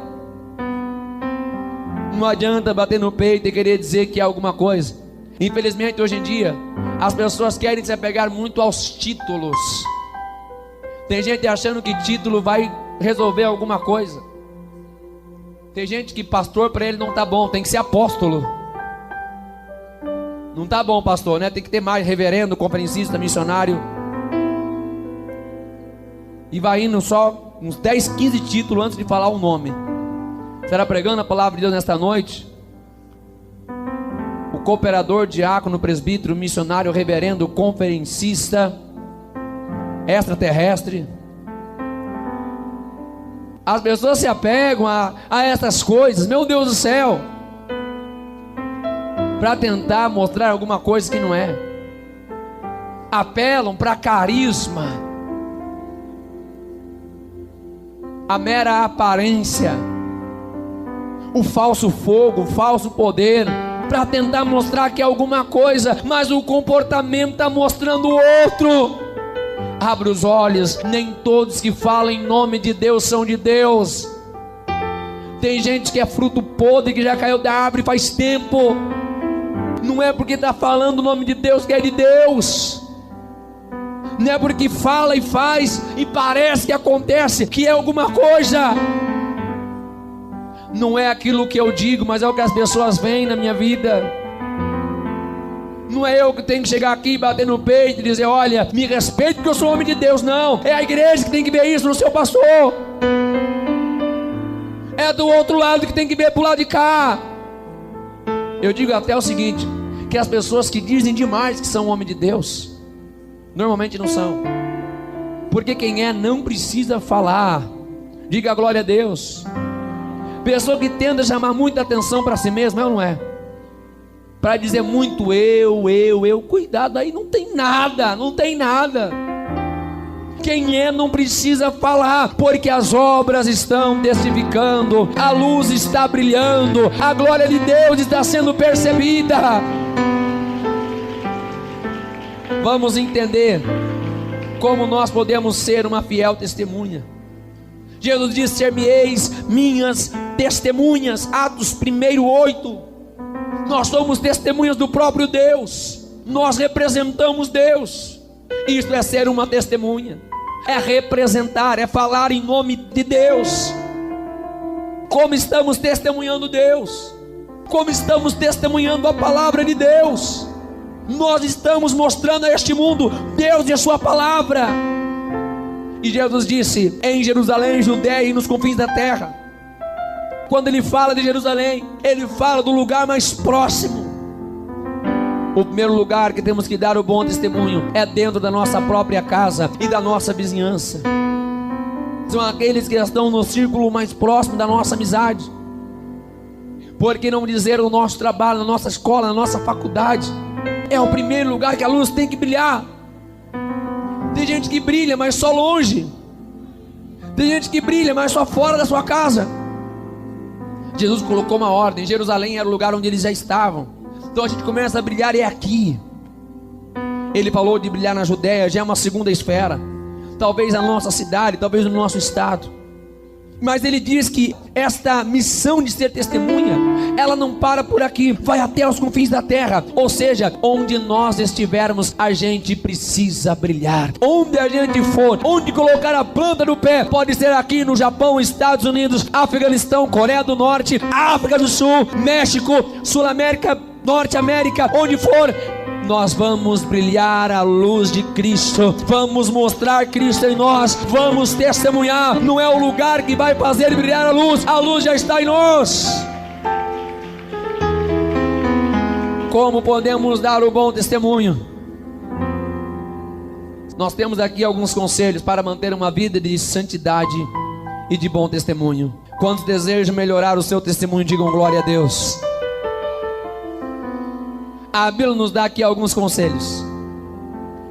não adianta bater no peito e querer dizer que é alguma coisa. Infelizmente hoje em dia, as pessoas querem se apegar muito aos títulos. Tem gente achando que título vai resolver alguma coisa. Tem gente que pastor para ele não tá bom, tem que ser apóstolo. Não tá bom pastor, né? Tem que ter mais reverendo, conferencista, missionário. E vai indo só uns 10, 15 títulos antes de falar o nome. Será pregando a palavra de Deus nesta noite? O cooperador, diácono, presbítero, missionário, reverendo, conferencista, extraterrestre. As pessoas se apegam a essas coisas, meu Deus do céu, para tentar mostrar alguma coisa que não é. Apelam para carisma, a mera aparência, o falso fogo, o falso poder, para tentar mostrar que é alguma coisa, mas o comportamento está mostrando outro. Abra os olhos, nem todos que falam em nome de Deus são de Deus. Tem gente que é fruto podre, que já caiu da árvore faz tempo. Não é porque está falando o nome de Deus que é de Deus. Não é porque fala e faz e parece que acontece que é alguma coisa. Não é aquilo que eu digo, mas é o que as pessoas veem na minha vida. Não é eu que tenho que chegar aqui, bater no peito e dizer, olha, me respeite porque eu sou homem de Deus. Não, é a igreja que tem que ver isso no seu pastor. É do outro lado que tem que ver pro lado de cá. Eu digo até o seguinte, que as pessoas que dizem demais que são homem de Deus, normalmente não são. Porque quem é não precisa falar. Diga glória a Deus. Pessoa que tenta chamar muita atenção para si mesma, não é? Para dizer muito eu, cuidado aí, não tem nada, não tem nada. Quem é não precisa falar, porque as obras estão testificando, a luz está brilhando, a glória de Deus está sendo percebida. Vamos entender como nós podemos ser uma fiel testemunha. Jesus disse, ser-me-eis minhas testemunhas, Atos 1:8. Nós somos testemunhas do próprio Deus. Nós representamos Deus. Isto é ser uma testemunha. É representar, é falar em nome de Deus. Como estamos testemunhando Deus? Como estamos testemunhando a palavra de Deus? Nós estamos mostrando a este mundo Deus e a sua palavra. E Jesus disse, em Jerusalém, Judeia e nos confins da terra. Quando ele fala de Jerusalém, ele fala do lugar mais próximo. O primeiro lugar que temos que dar o bom testemunho é dentro da nossa própria casa e da nossa vizinhança. São aqueles que estão no círculo mais próximo da nossa amizade. Por que não dizer o nosso trabalho, na nossa escola, na nossa faculdade? É o primeiro lugar que a luz tem que brilhar. Tem gente que brilha, mas só longe. Tem gente que brilha, mas só fora da sua casa. Jesus colocou uma ordem. Jerusalém era o lugar onde eles já estavam. Então a gente começa a brilhar, é aqui. Ele falou de brilhar na Judéia, já é uma segunda esfera. talvez na nossa cidade, talvez no nosso estado. Mas ele diz que esta missão de ser testemunha, ela não para por aqui, vai até os confins da terra. Ou seja, onde nós estivermos, a gente precisa brilhar. Onde a gente for, onde colocar a planta do pé, pode ser aqui no Japão, Estados Unidos, Afeganistão, Coreia do Norte, África do Sul, México, Sul América, Norte América, onde for, nós vamos brilhar a luz de Cristo, vamos mostrar Cristo em nós, vamos testemunhar. Não é o lugar que vai fazer brilhar a luz já está em nós. Como podemos dar o bom testemunho? Nós temos aqui alguns conselhos para manter uma vida de santidade e de bom testemunho. Quantos desejam melhorar o seu testemunho, digam glória a Deus. A Bíblia nos dá aqui alguns conselhos.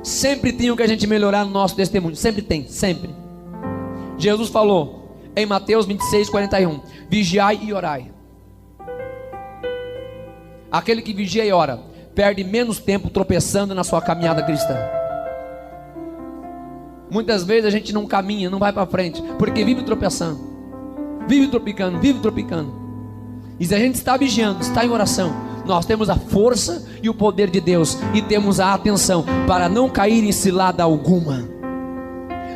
Sempre tem o que a gente melhorar no nosso testemunho. Sempre tem, sempre. Jesus falou em Mateus 26:41: vigiai e orai. Aquele que vigia e ora perde menos tempo tropeçando na sua caminhada cristã. Muitas vezes a gente não caminha, não vai para frente, porque vive tropeçando, vive tropicando. E se a gente está vigiando, está em oração, nós temos a força e o poder de Deus, e temos a atenção para não cair em cilada alguma.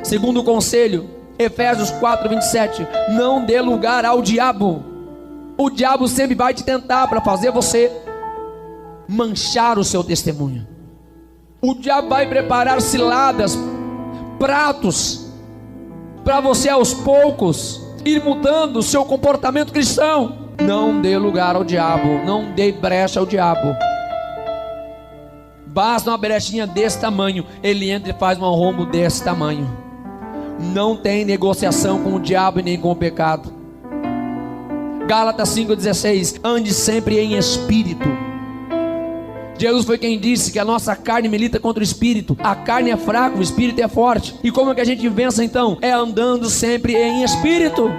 Segundo conselho, Efésios 4:27: não dê lugar ao diabo. O diabo sempre vai te tentar para fazer você manchar o seu testemunho. O diabo vai preparar ciladas, pratos, para você aos poucos ir mudando o seu comportamento cristão. Não dê lugar ao diabo, não dê brecha ao diabo. Basta uma brechinha desse tamanho, ele entra e faz um arrombo desse tamanho. Não tem negociação com o diabo e nem com o pecado. Gálatas 5:16: ande sempre em espírito. Jesus foi quem disse que a nossa carne milita contra o espírito. A carne é fraca, o espírito é forte. E como é que a gente vence então? É andando sempre em espírito.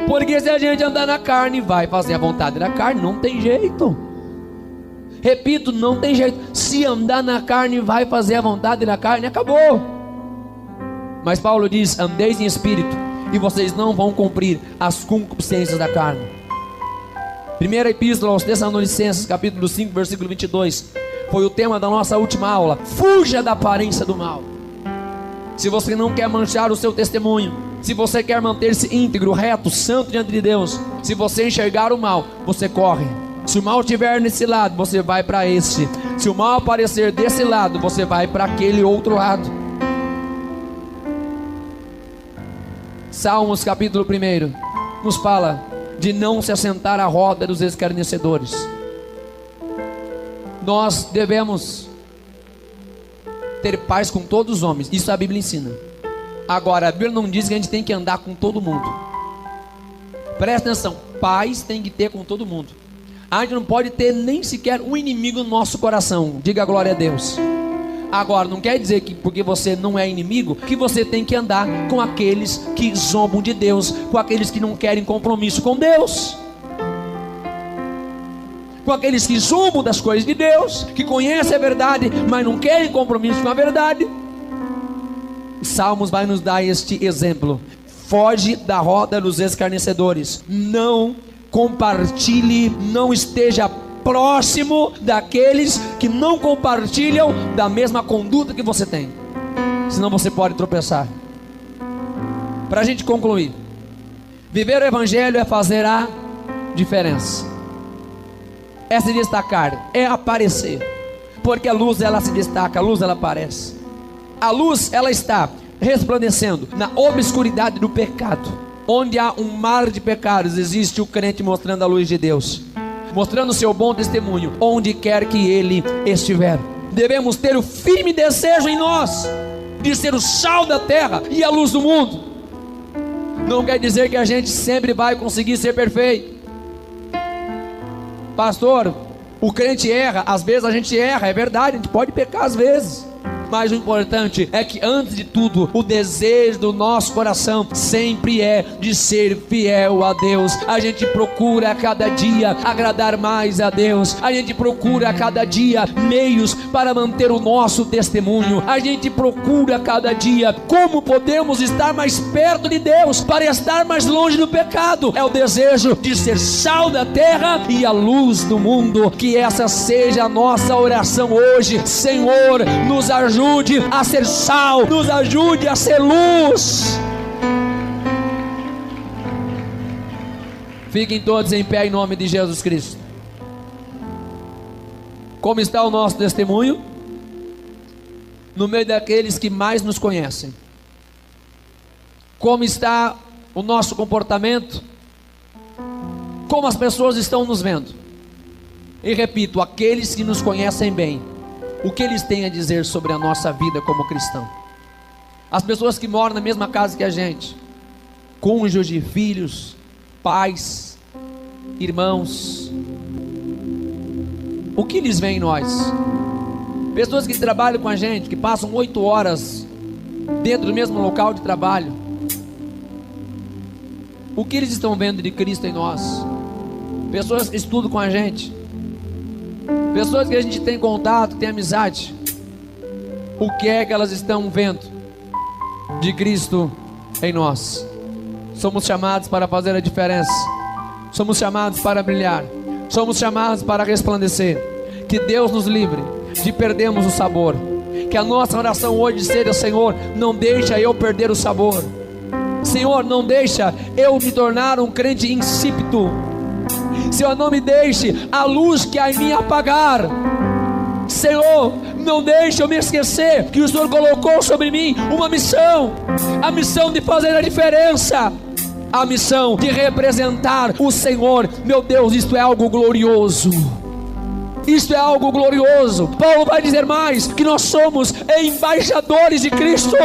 Porque se a gente andar na carne, vai fazer a vontade da carne, não tem jeito. Repito, não tem jeito. Se andar na carne, vai fazer a vontade da carne, acabou. Mas Paulo diz: andeis em espírito, e vocês não vão cumprir as concupiscências da carne. Primeira epístola aos Tessalonicenses, capítulo 5, versículo 22, foi o tema da nossa última aula. Fuja da aparência do mal. Se você não quer manchar o seu testemunho, se você quer manter-se íntegro, reto, santo diante de Deus, se você enxergar o mal, você corre. Se o mal estiver nesse lado, você vai para esse. Se o mal aparecer desse lado, você vai para aquele outro lado. Salmos capítulo 1 nos fala de não se assentar à roda dos escarnecedores. Nós devemos ter paz com todos os homens, isso a Bíblia ensina. Agora, a Bíblia não diz que a gente tem que andar com todo mundo. Presta atenção, paz tem que ter com todo mundo. A gente não pode ter nem sequer um inimigo no nosso coração. Diga glória a Deus. Agora, não quer dizer que porque você não é inimigo, que você tem que andar com aqueles que zombam de Deus, com aqueles que não querem compromisso com Deus, com aqueles que zombam das coisas de Deus, que conhecem a verdade, mas não querem compromisso com a verdade. Salmos vai nos dar este exemplo. Foge da roda dos escarnecedores. Não compartilhe, não esteja próximo daqueles que não compartilham da mesma conduta que você tem, senão você pode tropeçar. Para a gente concluir, viver o evangelho é fazer a diferença, é se destacar, é aparecer, porque a luz ela se destaca, a luz ela aparece. A luz ela está resplandecendo na obscuridade do pecado. Onde há um mar de pecados, existe o crente mostrando a luz de Deus, mostrando o seu bom testemunho, onde quer que ele estiver. Devemos ter o firme desejo em nós, de ser o sal da terra e a luz do mundo. Não quer dizer que a gente sempre vai conseguir ser perfeito. Pastor, o crente erra, às vezes a gente erra, é verdade, a gente pode pecar às vezes, mas o importante é que, antes de tudo, o desejo do nosso coração sempre é de ser fiel a Deus. A gente procura a cada dia agradar mais a Deus. A gente procura a cada dia meios para manter o nosso testemunho. A gente procura a cada dia como podemos estar mais perto de Deus, para estar mais longe do pecado. É o desejo de ser sal da terra e a luz do mundo. Que essa seja a nossa oração hoje. Senhor, nos ajude a ser sal, nos ajude a ser luz. Fiquem todos em pé em nome de Jesus Cristo. Como está o nosso testemunho? No meio daqueles que mais nos conhecem. Como está o nosso comportamento? Como as pessoas estão nos vendo? E repito, aqueles que nos conhecem bem, o que eles têm a dizer sobre a nossa vida como cristão? As pessoas que moram na mesma casa que a gente, cônjuge, filhos, pais, irmãos, o que eles veem em nós? Pessoas que trabalham com a gente, que passam 8 horas dentro do mesmo local de trabalho, o que eles estão vendo de Cristo em nós? Pessoas que estudam com a gente, pessoas que a gente tem contato, tem amizade, o que é que elas estão vendo de Cristo em nós? Somos chamados para fazer a diferença, somos chamados para brilhar, somos chamados para resplandecer. Que Deus nos livre de perdermos o sabor. Que a nossa oração hoje seja: Senhor, não deixa eu perder o sabor. Senhor, não deixa eu me tornar um crente insípido. Senhor, não me deixe a luz que há em mim apagar. Senhor, não deixe eu me esquecer que o Senhor colocou sobre mim uma missão. A missão de fazer a diferença, a missão de representar o Senhor. Meu Deus, isto é algo glorioso. Isto é algo glorioso. Paulo vai dizer mais, que nós somos embaixadores de Cristo.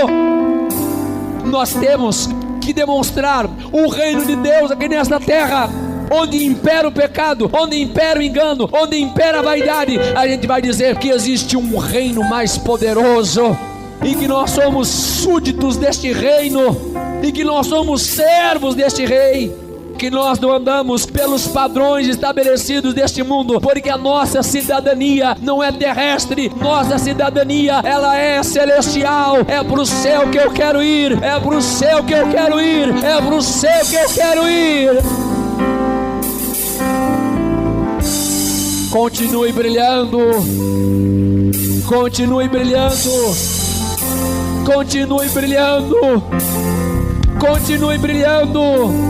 Nós temos que demonstrar o reino de Deus aqui nesta terra. Onde impera o pecado, onde impera o engano, onde impera a vaidade, a gente vai dizer que existe um reino mais poderoso, e que nós somos súditos deste reino, e que nós somos servos deste rei. Que nós não andamos pelos padrões estabelecidos deste mundo, porque a nossa cidadania não é terrestre, nossa cidadania, ela é celestial. É para o céu que eu quero ir, é para o céu que eu quero ir, é para o céu que eu quero ir. Continue brilhando, continue brilhando, continue brilhando, continue brilhando.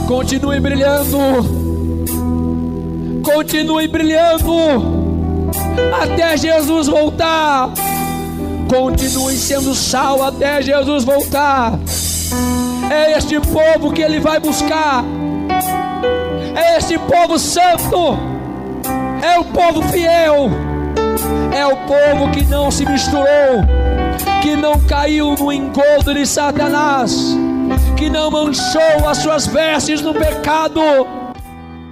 Continue brilhando, continue brilhando, até Jesus voltar. Continue sendo sal até Jesus voltar. É este povo que Ele vai buscar, é este povo santo, é o povo fiel, é o povo que não se misturou, que não caiu no engodo de Satanás, que não manchou as suas vestes no pecado,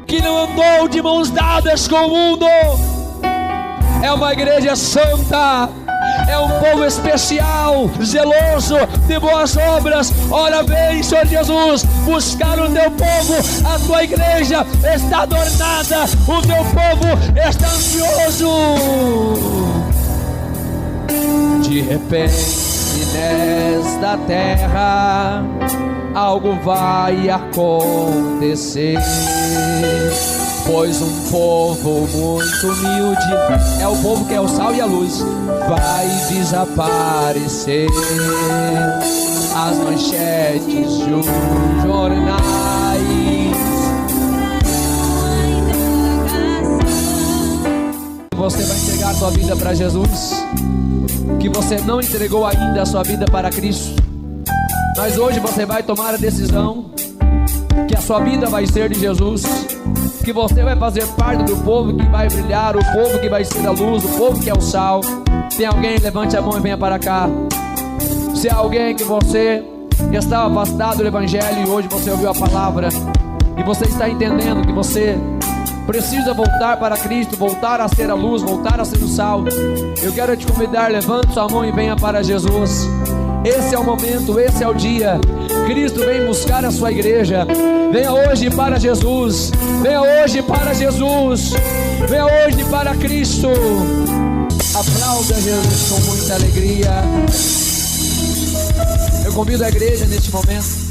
que não andou de mãos dadas com o mundo. É uma igreja santa, é um povo especial, zeloso de boas obras. Ora vem, Senhor Jesus, buscar o teu povo. A tua igreja está adornada, o teu povo está ansioso. De repente nesta terra algo vai acontecer, pois um povo muito humilde, é o povo que é o sal e a luz, vai desaparecer. As manchetes dos jornais, você vai entregar a sua vida para Jesus, que você não entregou ainda a sua vida para Cristo, mas hoje você vai tomar a decisão que a sua vida vai ser de Jesus, que você vai fazer parte do povo que vai brilhar, o povo que vai ser a luz, o povo que é o sal. Tem alguém? Levante a mão e venha para cá. Se é alguém que você estava afastado do Evangelho e hoje você ouviu a palavra e você está entendendo que você precisa voltar para Cristo, voltar a ser a luz, voltar a ser o sal, eu quero te convidar, levante sua mão e venha para Jesus. Esse é o momento, esse é o dia. Cristo vem buscar a sua igreja. Venha hoje para Jesus. Venha hoje para Jesus. Venha hoje para Cristo. Aplauda Jesus com muita alegria. Eu convido a igreja neste momento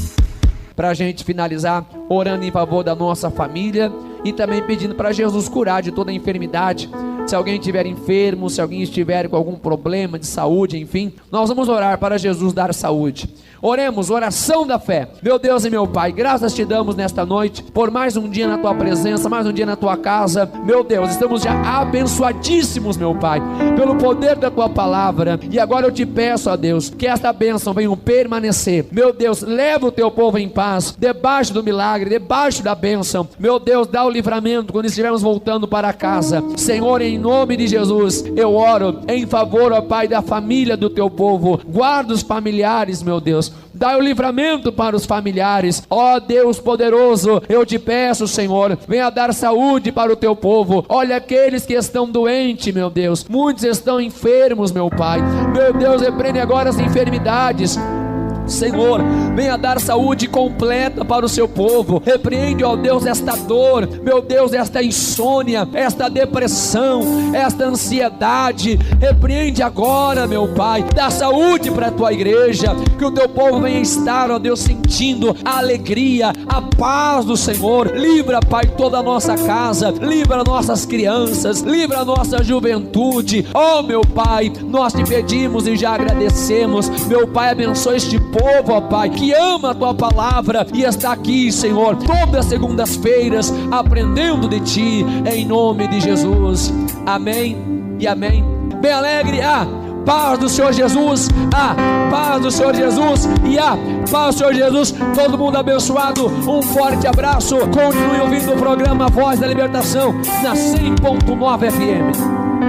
para a gente finalizar orando em favor da nossa família e também pedindo para Jesus curar de toda enfermidade. Se alguém estiver enfermo, se alguém estiver com algum problema de saúde, enfim, nós vamos orar para Jesus dar saúde. Oremos, oração da fé. Meu Deus e meu Pai, graças te damos nesta noite por mais um dia na tua presença, mais um dia na tua casa. Meu Deus, estamos já abençoadíssimos, meu Pai, pelo poder da tua palavra. E agora eu te peço, ó Deus, que esta bênção venha permanecer. Meu Deus, leva o teu povo em paz, debaixo do milagre, debaixo da bênção. Meu Deus, dá o livramento quando estivermos voltando para casa. Senhor, em nome de Jesus, eu oro em favor, ó Pai, da família do teu povo. Guarda os familiares, meu Deus. Dá o livramento para os familiares. Ó Deus poderoso, eu te peço, Senhor, venha dar saúde para o teu povo. Olha aqueles que estão doentes, meu Deus. Muitos estão enfermos, meu Pai. Meu Deus, repreende agora as enfermidades. Senhor, venha dar saúde completa para o seu povo. Repreende, ó Deus, esta dor, meu Deus, esta insônia, esta depressão, esta ansiedade. Repreende agora, meu Pai. Dá saúde para a tua igreja, que o teu povo venha estar, ó Deus, sentindo a alegria, a paz do Senhor. Livra, Pai, toda a nossa casa, livra nossas crianças, livra a nossa juventude. Ó meu Pai, nós te pedimos e já agradecemos. Meu Pai, abençoe este povo, ó Pai, que ama a tua palavra e está aqui, Senhor, todas as segundas-feiras aprendendo de ti, em nome de Jesus. Amém e amém. Bem alegre, paz do Senhor Jesus, paz do Senhor Jesus e paz do Senhor Jesus. Todo mundo abençoado, um forte abraço. Continue ouvindo o programa Voz da Libertação na 100.9 FM.